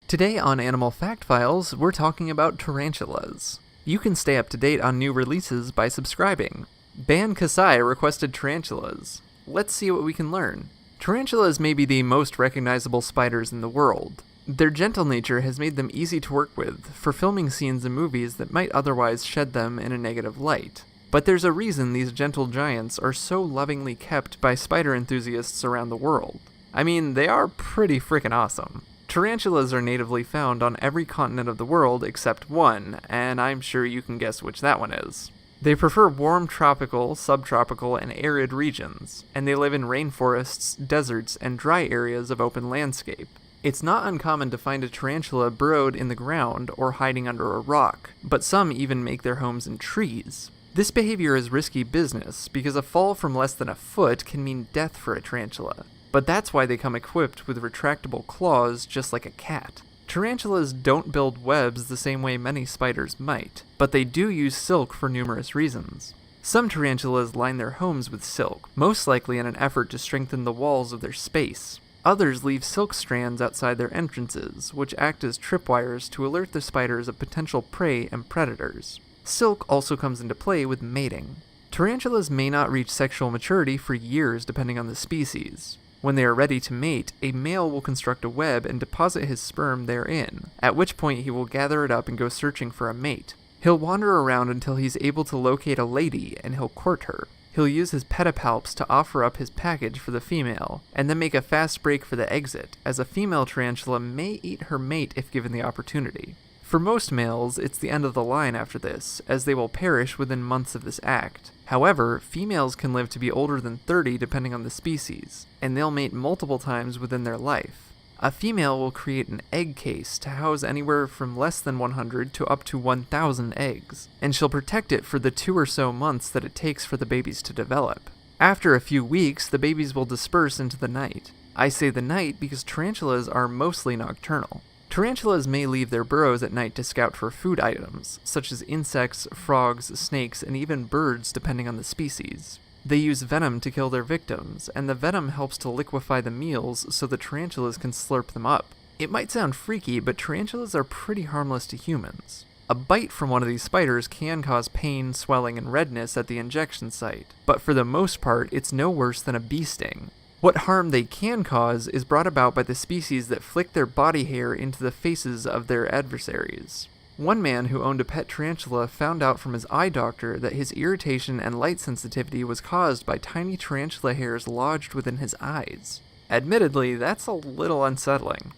Today on Animal Fact Files, we're talking about tarantulas. You can stay up to date on new releases by subscribing. Ban Kasai requested tarantulas. Let's see what we can learn. Tarantulas may be the most recognizable spiders in the world. Their gentle nature has made them easy to work with for filming scenes in movies that might otherwise shed them in a negative light. But there's a reason these gentle giants are so lovingly kept by spider enthusiasts around the world. I mean, they are pretty freaking awesome. Tarantulas are natively found on every continent of the world except one, and I'm sure you can guess which that one is. They prefer warm tropical, subtropical, and arid regions, and they live in rainforests, deserts, and dry areas of open landscape. It's not uncommon to find a tarantula burrowed in the ground or hiding under a rock, but some even make their homes in trees. This behavior is risky business because a fall from less than a foot can mean death for a tarantula. But that's why they come equipped with retractable claws just like a cat. Tarantulas don't build webs the same way many spiders might, but they do use silk for numerous reasons. Some tarantulas line their homes with silk, most likely in an effort to strengthen the walls of their space. Others leave silk strands outside their entrances, which act as tripwires to alert the spiders of potential prey and predators. Silk also comes into play with mating. Tarantulas may not reach sexual maturity for years depending on the species. When they are ready to mate, a male will construct a web and deposit his sperm therein, at which point he will gather it up and go searching for a mate. He'll wander around until he's able to locate a lady, and he'll court her. He'll use his pedipalps to offer up his package for the female, and then make a fast break for the exit, as a female tarantula may eat her mate if given the opportunity. For most males, it's the end of the line after this, as they will perish within months of this act. However, females can live to be older than 30 depending on the species, and they'll mate multiple times within their life. A female will create an egg case to house anywhere from less than 100 to up to 1,000 eggs, and she'll protect it for the 2 or so months that it takes for the babies to develop. After a few weeks, the babies will disperse into the night. I say the night because tarantulas are mostly nocturnal. Tarantulas may leave their burrows at night to scout for food items, such as insects, frogs, snakes, and even birds depending on the species. They use venom to kill their victims, and the venom helps to liquefy the meals so the tarantulas can slurp them up. It might sound freaky, but tarantulas are pretty harmless to humans. A bite from one of these spiders can cause pain, swelling, and redness at the injection site, but for the most part, it's no worse than a bee sting. What harm they can cause is brought about by the species that flick their body hair into the faces of their adversaries. One man who owned a pet tarantula found out from his eye doctor that his irritation and light sensitivity was caused by tiny tarantula hairs lodged within his eyes. Admittedly, that's a little unsettling.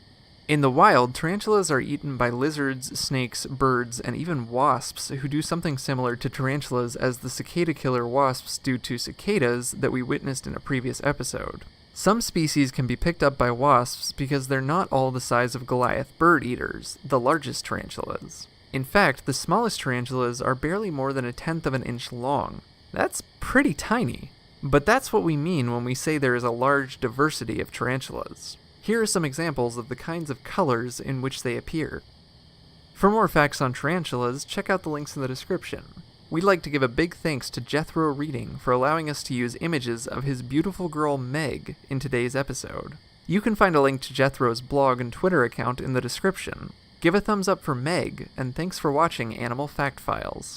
In the wild, tarantulas are eaten by lizards, snakes, birds, and even wasps who do something similar to tarantulas as the cicada killer wasps do to cicadas that we witnessed in a previous episode. Some species can be picked up by wasps because they're not all the size of Goliath bird eaters, the largest tarantulas. In fact, the smallest tarantulas are barely more than 1/10 of an inch long. That's pretty tiny. But that's what we mean when we say there is a large diversity of tarantulas. Here are some examples of the kinds of colors in which they appear. For more facts on tarantulas, check out the links in the description. We'd like to give a big thanks to Jethro Reading for allowing us to use images of his beautiful girl Meg in today's episode. You can find a link to Jethro's blog and Twitter account in the description. Give a thumbs up for Meg, and thanks for watching Animal Fact Files.